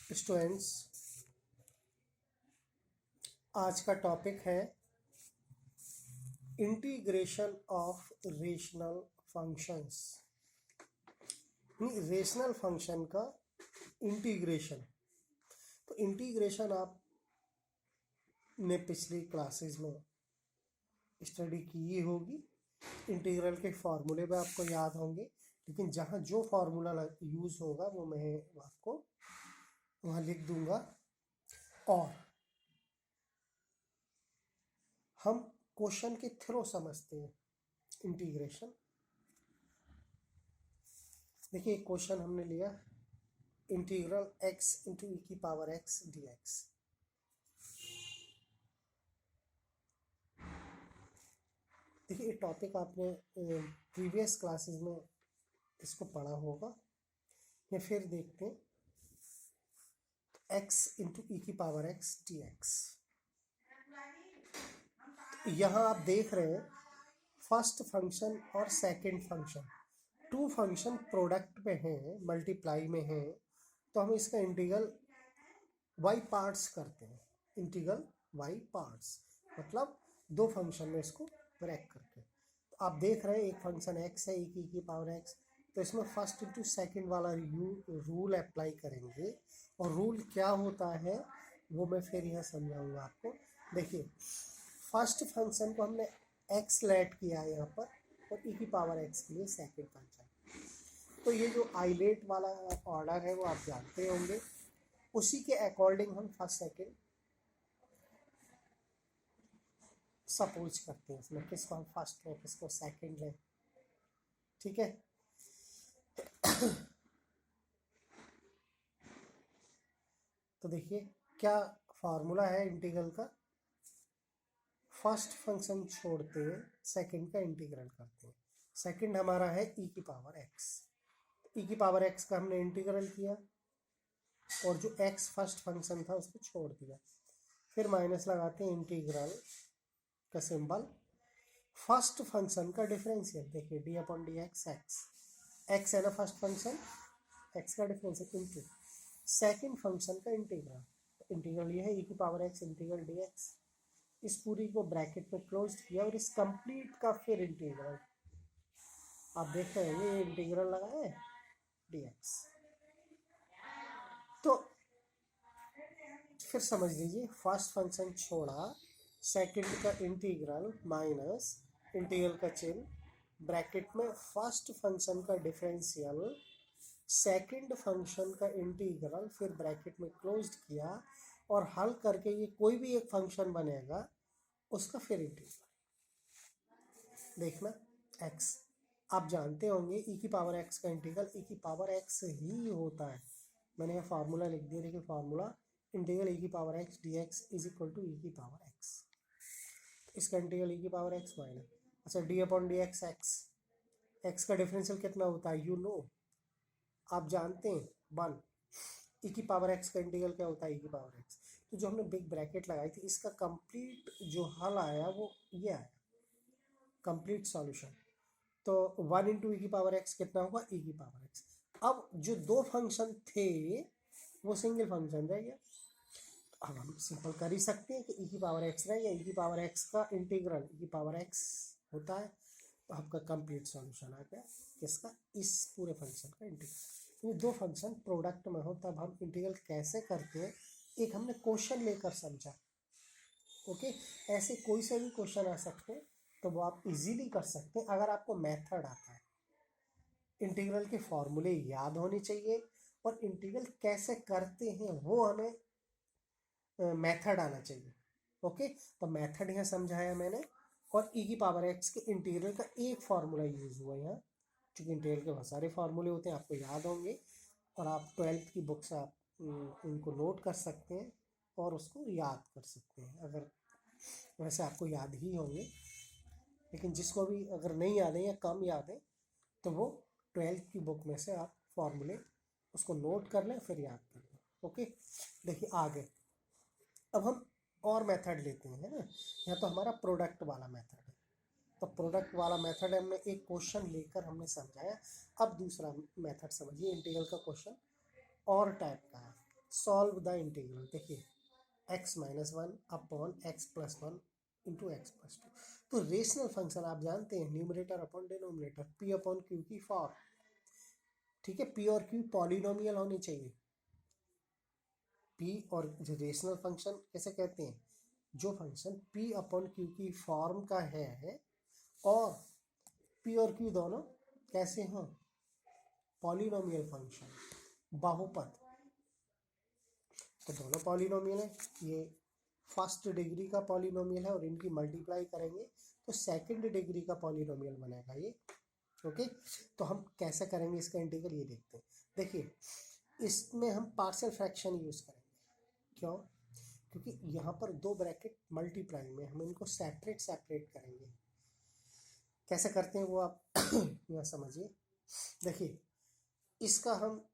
Students, आज का topic है integration of rational functions. Rational function का इंटीग्रेशन। तो इंटीग्रेशन आपने पिछली क्लासेस में स्टडी की ही होगी। इंटीग्रल के फॉर्मूले भी आपको याद होंगे, लेकिन जहाँ जो फॉर्मूला यूज़ होगा वो मैं आपको वहाँ लिख दूंगा। और हम क्वेश्चन के थ्रू समझते हैं इंटीग्रेशन। देखिए, क्वेश्चन हमने लिया इंटीग्रल x इंटू ई की पावर x dx। देखिए, ये टॉपिक आपने प्रीवियस क्लासेस में इसको पढ़ा होगा, या फिर देखते हैं x इंटू ई की पावर x dx। यहाँ आप देख रहे हैं फर्स्ट फंक्शन और second function, two function product में हैं, मल्टीप्लाई में हैं, तो हम इसका इंटीग्रल y पार्ट्स करते हैं। इंटीग्रल y पार्ट्स मतलब दो फंक्शन में इसको ब्रेक करके। तो आप देख रहे हैं एक फंक्शन x है, e की पावर x, तो इसमें फर्स्ट इंटू सेकंड वाला रूल अप्लाई करेंगे। और रूल क्या होता है वो मैं फिर यहाँ समझाऊंगा आपको। देखिए, फर्स्ट फंक्शन को हमने x लेट किया है यहाँ पर, और e की पावर x के लिए सेकंड फंक्शन। तो ये जो आइलेट वाला ऑर्डर है वो आप जानते होंगे, उसी के अकॉर्डिंग हम फर्स्ट सेकंड सपोज करते हैं। इसमें किसको हम फर्स्ट लें, किसको सेकंड लें, ठीक है। तो देखिए क्या फार्मूला है इंटीग्रल का। फर्स्ट फंक्शन छोड़ते हैं, सेकंड का इंटीग्रल करते हैं। सेकंड हमारा है e की पावर x। e की पावर x का हमने इंटीग्रल किया, और जो x फर्स्ट फंक्शन था उसको छोड़ दिया। फिर माइनस लगाते हैं, इंटीग्रल का सिंबल, फर्स्ट फंक्शन का डिफरेंशियल। देखिए D upon d x, x है ना फर्स्ट फंक्शन, एक्स का डिफरेंशियल इंटू सेकंड फंक्शन का इंटीग्रल। इंटीग्रल ये है e की power x integral D x. इस पूरी को ब्रैकेट में क्लोज किया, और इस कंप्लीट का फिर इंटीग्रल। आप देख रहे होंगे ये इंटीग्रल लगा है dx। तो फिर समझ लीजिए, फर्स्ट फंक्शन छोड़ा, सेकंड का इंटीग्रल माइनस इंटीग्रल का चिन्ह, ब्रैकेट में फर्स्ट फंक्शन का डिफरेंशियल, सेकंड फंक्शन का इंटीग्रल, फिर ब्रैकेट में क्लोज्ड किया, और हल करके ये कोई भी एक फंक्शन बनेगा उसका फिर इंटीग्रल। देखना x, आप जानते होंगे e की पावर x का इंटीग्रल e की पावर x ही होता है। मैंने यहाँ फार्मूला लिख दिया। देखिए फार्मूला, इंटीग्रल e की power x dx is equal to e की पावर x। इसका इंटीग्रल e की पावर x माइनस, अच्छा d upon d x, x का डिफरेंशियल कितना होता है यू नो, आप जानते हैं 1। e की पावर x का इंटीग्रल क्या होता है e की पावर x। तो जो हमने बिग ब्रैकेट लगाई थी, इसका कंप्लीट जो हल आया वो ये आया, कंप्लीट सॉल्यूशन। तो 1 इंटू ई की पावर एक्स कितना होगा e की पावर एक्स। अब जो दो फंक्शन थे वो सिंगल फंक्शन रह गया। अब हम सिंपल कर ही सकते हैं कि e की पावर एक्स रह गया, e की पावर एक्स का इंटीग्रल e की पावर एक्स होता है। तो आपका कंप्लीट सॉल्यूशन आ गया किसका, इस पूरे फंक्शन का इंटीग्रल। ये दो फंक्शन प्रोडक्ट में हो तब हम इंटीग्रल कैसे करते हैं, एक हमने क्वेश्चन लेकर समझा। ओके, ऐसे कोई से भी क्वेश्चन आ सकते हैं, तो वो आप इजीली कर सकते हैं अगर आपको मेथड आता है। इंटीग्रल के फॉर्मूले याद होने चाहिए, और इंटीग्रल कैसे करते हैं वो हमें मेथड आना चाहिए। ओके, तो मेथड यहाँ समझाया मैंने, और e की पावर x के इंटीग्रल का एक फार्मूला यूज हुआ यहाँ। चूँकि इंटीग्रल के बहुत सारे फार्मूले होते हैं, आपको याद होंगे, और आप 12th की बुक से आप उनको नोट कर सकते हैं और उसको याद कर सकते हैं। अगर वैसे आपको याद ही होंगे, लेकिन जिसको भी अगर नहीं याद है या कम याद है, तो वो 12th की बुक में से आप फॉर्मूले उसको नोट कर लें, फिर याद कर लें। ओके, देखिए आगे अब हम और मेथड लेते हैं, है ना। यहाँ तो हमारा प्रोडक्ट वाला मेथड है, तो प्रोडक्ट वाला मेथड हमने एक क्वेश्चन लेकर हमने समझाया। अब दूसरा मेथड समझिए, इंटीग्रल का क्वेश्चन और टाइप का है। Solve the integral. देखिए x minus one upon x plus one into x plus two. तो रेशनल फंक्शन आप जानते हैं numerator upon denominator, p upon Q की फॉर्म। ठीक है, p और q पॉलिनोमियल होनी चाहिए। p और जो रेशनल फंक्शन कैसे कहते हैं, जो फंक्शन p अपॉन क्यू की फॉर्म का है और p और q दोनों कैसे हों, पॉलिनोमियल फंक्शन, बहुपद। तो दोनों पॉलिनोमियल है, ये फर्स्ट डिग्री का पॉलिनोमियल है और इनकी मल्टीप्लाई करेंगे तो सेकंड डिग्री का पॉलिनोमियल बनेगा ये। ओके, तो हम कैसे करेंगे इसका इंटीग्रल ये देखते हैं। देखिए इसमें हम पार्शियल फ्रैक्शन यूज करेंगे। क्यों? क्योंकि यहाँ पर दो ब्रैकेट मल्टीप्लाई में हम इनको सेपरेट करेंगे। कैसे करते हैं वो आप यहाँ समझिए। देखिए इसका हम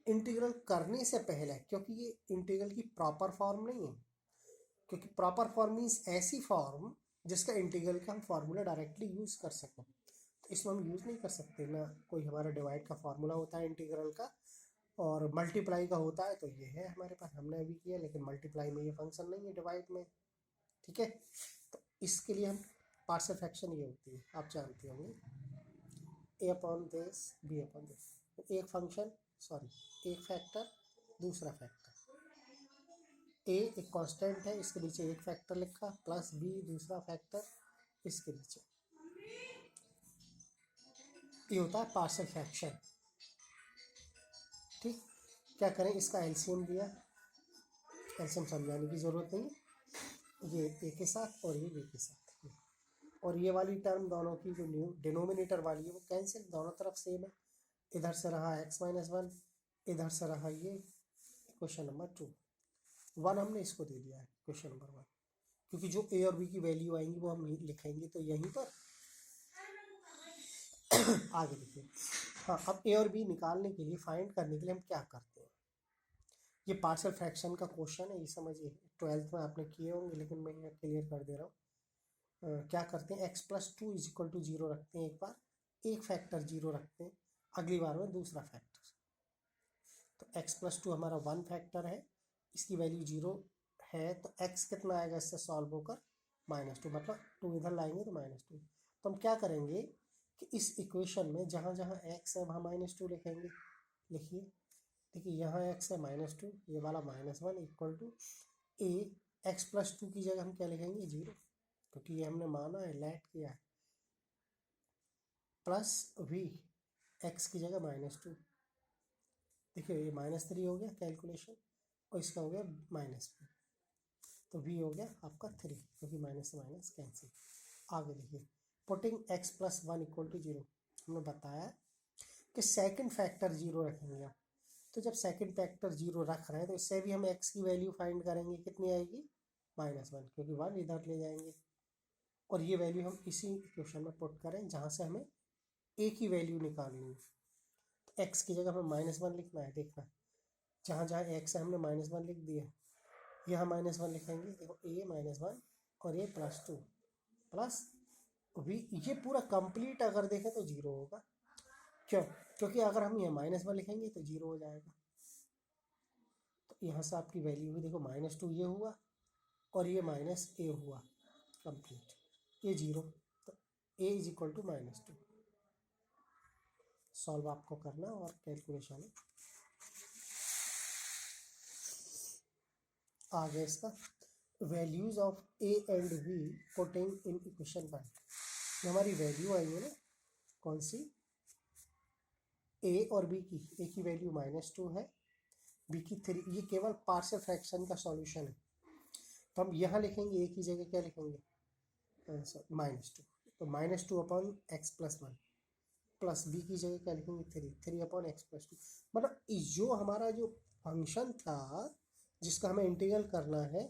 इंटीग्रल करने से पहले, क्योंकि ये इंटीग्रल की प्रॉपर फॉर्म नहीं है, क्योंकि प्रॉपर फॉर्म मीन्स ऐसी फॉर्म जिसका इंटीग्रल का हम फॉर्मूला डायरेक्टली यूज कर सकें, तो इसमें हम यूज नहीं कर सकते ना। कोई हमारा डिवाइड का फॉर्मूला होता है इंटीग्रल का और मल्टीप्लाई का होता है, तो ये है हमारे पास, हमने अभी किया, लेकिन मल्टीप्लाई में ये फंक्शन नहीं है, डिवाइड में। ठीक है, तो इसके लिए हम पार्शियल फ्रैक्शन ये होती है, आप जानते होंगे, A upon this B upon this. एक फंक्शन एक फैक्टर दूसरा फैक्टर, ए एक कांस्टेंट है इसके नीचे एक फैक्टर लिखा, प्लस बी दूसरा फैक्टर इसके नीचे, ये होता है पार्शियल फ्रैक्शन। ठीक, क्या करें, इसका एलसीएम दिया, एलसीएम समझाने की ज़रूरत नहीं, ये ए के साथ और ये बी के साथ, और ये वाली टर्म दोनों की जो डिनोमिनेटर वाली है वो कैंसिल, दोनों तरफ सेम है। इधर से रहा x माइनस वन, इधर से रहा ये क्वेश्चन नंबर 2, 1 हमने इसको दे दिया है क्वेश्चन नंबर 1, क्योंकि जो ए और बी की वैल्यू आएंगी वो हम लिखेंगे तो यहीं पर आगे देखिए। हाँ, अब ए और बी निकालने के लिए, फाइंड करने के लिए हम क्या करते हैं, ये पार्शियल फ्रैक्शन का क्वेश्चन है, ये समझिए 12th में आपने किए होंगे, लेकिन मैं यहाँ क्लियर कर दे रहा हूँ। क्या करते हैं, x plus two is equal to zero रखते हैं, एक बार एक फैक्टर जीरो रखते हैं, अगली बार में दूसरा फैक्टर। तो x प्लस टू हमारा वन फैक्टर है, इसकी वैल्यू जीरो है, तो x कितना आएगा इससे सॉल्व होकर, माइनस टू, मतलब टू इधर लाएंगे तो माइनस टू। तो हम क्या करेंगे कि इस इक्वेशन में जहाँ जहाँ x है वहाँ माइनस टू लिखेंगे। लिखिए, देखिए यहाँ x है माइनस टू, ये वाला minus one equal to a, x plus two की जगह हम क्या लिखेंगे, जीरो, क्योंकि ये हमने माना है, लेट किया है, प्लस वी, एक्स की जगह माइनस टू। देखिए ये माइनस थ्री हो गया कैलकुलेशन, और इसका हो गया माइनस टू, तो वी हो गया आपका थ्री, क्योंकि माइनस से माइनस कैंसिल। आगे देखिए, putting x plus one equal to zero, हमने बताया कि सेकंड फैक्टर जीरो रखेंगे आप। तो जब सेकंड फैक्टर जीरो रख रहे हैं तो इससे भी हम एक्स की वैल्यू फाइंड करेंगे, कितनी आएगी, माइनस वन, क्योंकि वन इधर ले जाएंगे, और ये वैल्यू हम इसी इक्वेशन में पुट करें जहाँ से हमें ए की वैल्यू निकालनी है। तो एक्स की जगह हमें माइनस वन लिखना है, देखना जहाँ जहाँ एक्स है हमने माइनस वन लिख दिया, यहाँ माइनस वन लिखेंगे, देखो ए माइनस वन और ये प्लस टू प्लस वी, ये पूरा कंप्लीट अगर देखें तो जीरो होगा। क्यों? क्योंकि अगर हम यहाँ माइनस वन लिखेंगे तो जीरो हो जाएगा। तो यहाँ से आपकी वैल्यू हुई, देखो माइनस टू ये हुआ और ये माइनस ए हुआ, कंप्लीट, ये जीरो, तो A is equal to minus two. Solve आपको करना और कैलकुलेशन आ गया इसका। Values of A and B putting in equation one, ये हमारी वैल्यू आई है ना, कौन सी, ए और बी की, ए की वैल्यू माइनस टू है, बी की थ्री, ये केवल पार्शियल फ्रैक्शन का सॉल्यूशन है। तो हम यहाँ लिखेंगे, ए की जगह क्या लिखेंगे, माइनस टू, तो minus two upon x plus one, plus b की जगह क्या लिखेंगे, three, three upon x plus two. मतलब जो हमारा जो फंक्शन था जिसका हमें इंटीग्रल करना है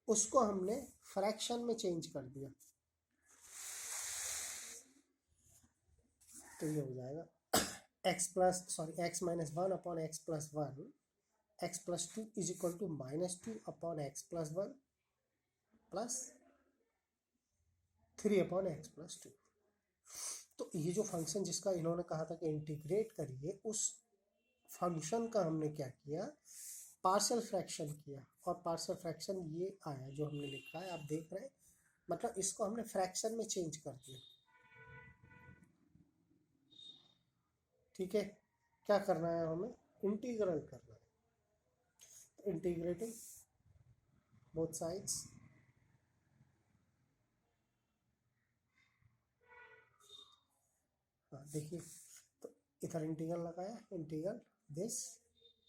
उसको हमने फ्रैक्शन में चेंज कर दिया, तो ये हो जाएगा x minus one upon x plus one, x plus two is equal to minus two upon x plus one plus three upon x plus two. तो ये जो फंक्शन जिसका इन्होंने कहा था कि इंटीग्रेट करिए, उस फंक्शन का हमने क्या किया, पार्शियल फ्रैक्शन किया और पार्शियल फ्रैक्शन ये आया जो हमने लिखा है, आप देख रहे हैं, मतलब इसको हमने फ्रैक्शन में चेंज कर दिया। ठीक है, क्या करना है हमें, इंटीग्रल करना है, तो इंटीग्रेटिंग बोथ साइड्स, हाँ देखिए, तो इधर इंटीग्रल लगाया, integral this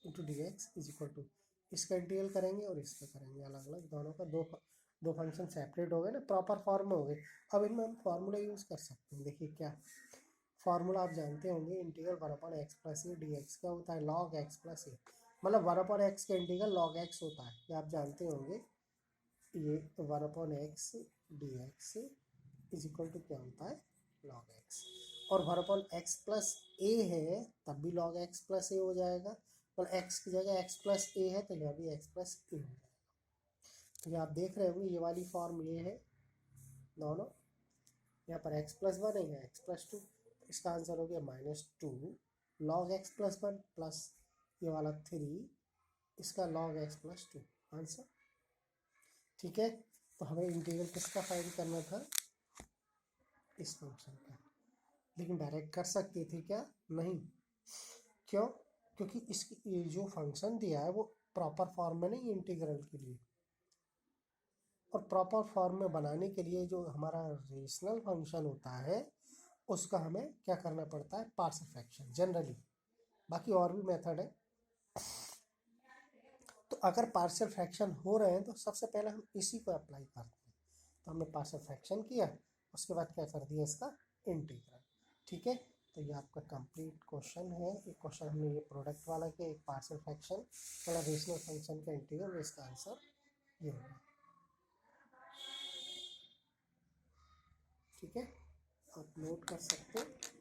into d x is equal to, इसका इंटीग्रल करेंगे और इसका करेंगे अलग अलग, दोनों का दो फंक्शन सेपरेट हो गए ना, प्रॉपर फॉर्म में हो गए। अब इनमें हम फार्मूला यूज़ कर सकते हैं। देखिए क्या फार्मूला आप जानते होंगे, integral one upon x plus a d x क्या होता है, लॉग एक्स प्लस ए, मतलब वन अपॉन एक्स का इंटीग्रल लॉग एक्स होता है, ये आप जानते होंगे। ये one upon x d x is equal to क्या होता है, लॉग एक्स, और one upon x plus a है तब भी लॉग एक्स प्लस ए हो जाएगा, और एक्स की जगह एक्स प्लस ए है तो यह भी एक्स प्लस ए हो जाएगा। तो ये आप देख रहे होंगे, ये वाली फॉर्म ये है दोनों, यहाँ पर एक्स प्लस वन है, यहाँ एक्स प्लस टू, इसका आंसर हो गया -2 log x plus one plus ये वाला 3 इसका log x plus to answer. ठीक है, तो हमें इंटीग्रल किसका फाइंड करना था, इस फंक्शन का, लेकिन डायरेक्ट कर सकते थे क्या, नहीं, क्यों, क्योंकि इसकी ये जो फंक्शन दिया है वो प्रॉपर फॉर्म में नहीं, इंटीग्रल के लिए, और प्रॉपर फॉर्म में बनाने के लिए जो हमारा रेशनल फंक्शन होता है उसका हमें क्या करना पड़ता है, पार्शियल फ्रैक्शन जनरली, बाकी और भी मेथड है। तो अगर पार्शियल फ्रैक्शन हो रहे हैं तो सबसे पहले हम इसी को अप्लाई करते हैं, तो हमने पार्शियल फ्रैक्शन किया, उसके बाद क्या कर दिया, इसका इंटीग्रल। ठीक है, तो ये आपका कंप्लीट क्वेश्चन है, एक क्वेश्चन हमने ये प्रोडक्ट वाला किया, एक पार्शियल फ्रैक्शन वाला रेशनल फंक्शन का इंटीग्रल, इसका आंसर ये होगा। ठीक है, आप नोट कर सकते हैं।